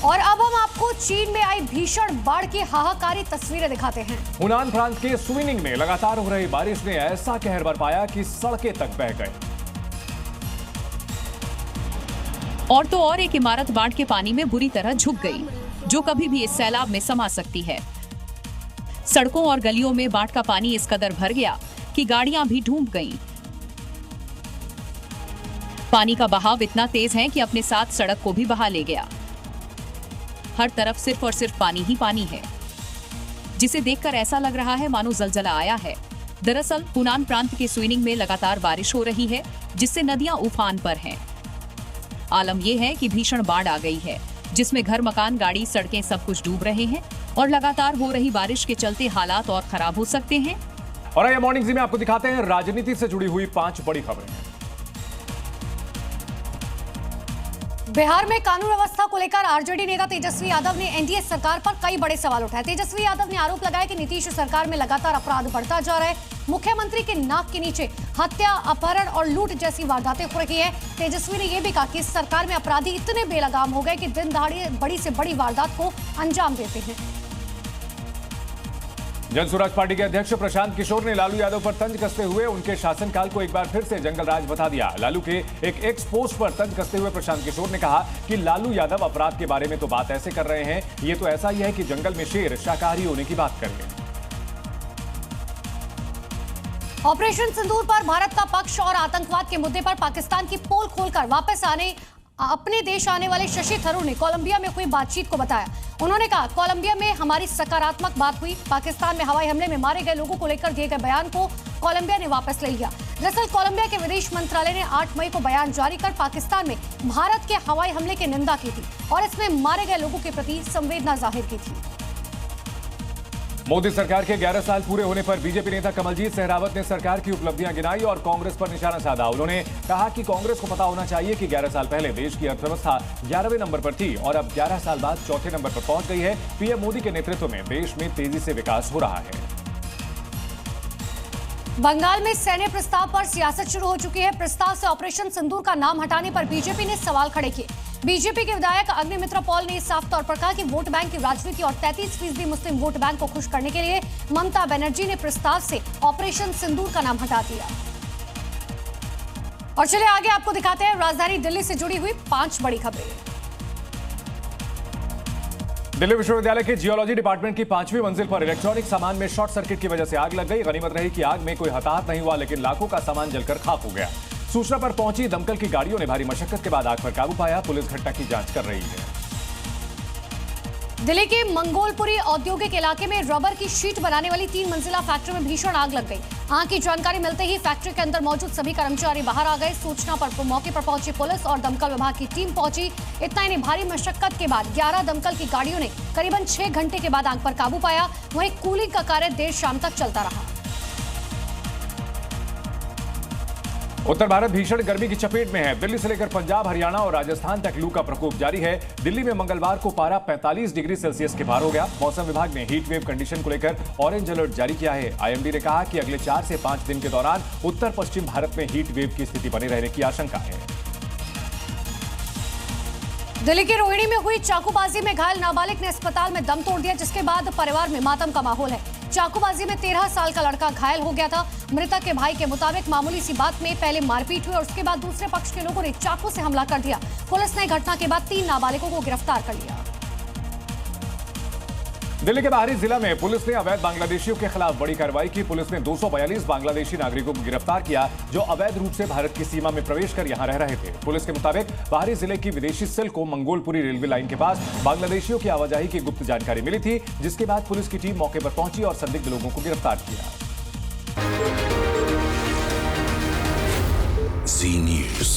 और अब हम आपको चीन में आई भीषण बाढ़ की हाहाकारी तस्वीरें दिखाते हैं। हुनान प्रांत के सुइनिंग में लगातार हो रही बारिश ने ऐसा कहर बरपाया कि सड़कें तक बह गई। और तो और एक इमारत बाढ़ के पानी में बुरी तरह झुक गई, जो कभी भी इस सैलाब में समा सकती है। सड़कों और गलियों में बाढ़ का पानी इस कदर भर गया कि गाड़ियां भी डूब गईं। पानी का बहाव इतना तेज है कि अपने साथ सड़क को भी बहा ले गया। हर तरफ सिर्फ और सिर्फ पानी ही पानी है, जिसे देखकर ऐसा लग रहा है मानो जलजला आया है। दरअसल हुनान प्रांत के सुइनिंग में लगातार बारिश हो रही है, जिससे नदियां उफान पर हैं। आलम यह है कि भीषण बाढ़ आ गई है, जिसमें घर, मकान, गाड़ी, सड़कें सब कुछ डूब रहे हैं और लगातार हो रही बारिश के चलते हालात और खराब हो सकते हैं। और आइए मॉर्निंग जी में आपको दिखाते हैं राजनीति से जुड़ी हुई 5 बड़ी खबरें। बिहार में कानून व्यवस्था को लेकर आरजेडी नेता तेजस्वी यादव ने एनडीए सरकार पर कई बड़े सवाल उठाए। तेजस्वी यादव ने आरोप लगाया कि नीतीश सरकार में लगातार अपराध बढ़ता जा रहा है। मुख्यमंत्री के नाक के नीचे हत्या, अपहरण और लूट जैसी वारदातें हो रही है। तेजस्वी ने यह भी कहा कि इस सरकार में अपराधी इतने बेलगाम हो गए कि दिन दहाड़े बड़ी से बड़ी वारदात को अंजाम देते हैं। जन स्वराज पार्टी के अध्यक्ष प्रशांत किशोर ने लालू यादव पर तंज कसते हुए उनके शासनकाल को एक बार फिर से जंगल राज बता दिया। लालू के एक एक्स पोस्ट पर तंज कसते हुए प्रशांत किशोर ने कहा कि लालू यादव अपराध के बारे में तो बात ऐसे कर रहे हैं, ये तो ऐसा ही है कि जंगल में शेर शाकाहारी होने की बात कर रहे हैं। ऑपरेशन सिंदूर पर भारत का पक्ष और आतंकवाद के मुद्दे पर पाकिस्तान की पोल खोलकर वापस अपने देश आने वाले शशि थरूर ने कोलंबिया में हुई बातचीत को बताया। उन्होंने कहा, कोलंबिया में हमारी सकारात्मक बात हुई। पाकिस्तान में हवाई हमले में मारे गए लोगों को लेकर दिए गए बयान को कोलंबिया ने वापस ले लिया। दरअसल कोलंबिया के विदेश मंत्रालय ने 8 मई को बयान जारी कर पाकिस्तान में भारत के हवाई हमले की निंदा की थी और इसमें मारे गए लोगों के प्रति संवेदना जाहिर की थी। मोदी सरकार के 11 साल पूरे होने पर बीजेपी नेता कमलजीत सहरावत ने सरकार की उपलब्धियां गिनाई और कांग्रेस पर निशाना साधा। उन्होंने कहा कि कांग्रेस को पता होना चाहिए कि 11 साल पहले देश की अर्थव्यवस्था 11वें नंबर पर थी और अब 11 साल बाद चौथे नंबर पर पहुंच गई है। पीएम मोदी के नेतृत्व में देश में तेजी से विकास हो रहा है। बंगाल में सैन्य प्रस्ताव पर सियासत शुरू हो चुकी है। प्रस्ताव से ऑपरेशन सिंदूर का नाम हटाने पर बीजेपी ने सवाल खड़े किए। बीजेपी के विधायक अग्निमित्रा पॉल ने साफ तौर पर कहा कि वोट बैंक की राजनीति और 33% मुस्लिम वोट बैंक को खुश करने के लिए ममता बनर्जी ने प्रस्ताव से ऑपरेशन सिंदूर का नाम हटा दिया। और चलिए आगे आपको दिखाते हैं राजधानी दिल्ली से जुड़ी हुई 5 बड़ी खबरें। दिल्ली विश्वविद्यालय के जियोलॉजी डिपार्टमेंट की 5वीं मंजिल पर इलेक्ट्रॉनिक सामान में शॉर्ट सर्किट की वजह से आग लग गई। गनीमत रही कि आग में कोई हताहत नहीं हुआ, लेकिन लाखों का सामान जलकर खाक हो गया। सूचना पर पहुंची दमकल की गाड़ियों ने भारी मशक्कत के बाद आग पर काबू पाया। पुलिस घटना की जांच कर रही है। दिल्ली के मंगोलपुरी औद्योगिक इलाके में रबर की शीट बनाने वाली 3 मंजिला फैक्ट्री में भीषण आग लग गई। आग की जानकारी मिलते ही फैक्ट्री के अंदर मौजूद सभी कर्मचारी बाहर आ गए। सूचना पर मौके पर पहुंची पुलिस और दमकल विभाग की टीम पहुंची। इतना ही नहीं, भारी मशक्कत के बाद 11 दमकल की गाड़ियों ने करीबन 6 घंटे के बाद आग पर काबू पाया। वहीं कूलिंग का कार्य देर शाम तक चलता रहा। उत्तर भारत भीषण गर्मी की चपेट में है। दिल्ली से लेकर पंजाब, हरियाणा और राजस्थान तक लू का प्रकोप जारी है। दिल्ली में मंगलवार को पारा 45 डिग्री सेल्सियस के पार हो गया। मौसम विभाग ने हीट वेव कंडीशन को लेकर ऑरेंज अलर्ट जारी किया है। आईएमडी ने कहा कि अगले 4 से 5 दिन के दौरान उत्तर पश्चिम भारत में हीट वेव की स्थिति बने रहने की आशंका है। दिल्ली के रोहिणी में हुई चाकूबाजी में घायल नाबालिग ने अस्पताल में दम तोड़ दिया, जिसके बाद परिवार में मातम का माहौल है। चाकूबाजी में 13 साल का लड़का घायल हो गया था। मृतक के भाई के मुताबिक मामूली सी बात में पहले मारपीट हुई और उसके बाद दूसरे पक्ष के लोगों ने चाकू से हमला कर दिया। पुलिस ने घटना के बाद 3 नाबालिगों को गिरफ्तार कर लिया। दिल्ली के बाहरी जिला में पुलिस ने अवैध बांग्लादेशियों के खिलाफ बड़ी कार्रवाई की। पुलिस ने 242 बांग्लादेशी नागरिकों को गिरफ्तार किया, जो अवैध रूप से भारत की सीमा में प्रवेश कर यहां रह रहे थे। पुलिस के मुताबिक बाहरी जिले की विदेशी सेल को मंगोलपुरी रेलवे लाइन के पास बांग्लादेशियों की आवाजाही की गुप्त जानकारी मिली थी, जिसके बाद पुलिस की टीम मौके पर पहुंची और संदिग्ध लोगों को गिरफ्तार किया। Zee News।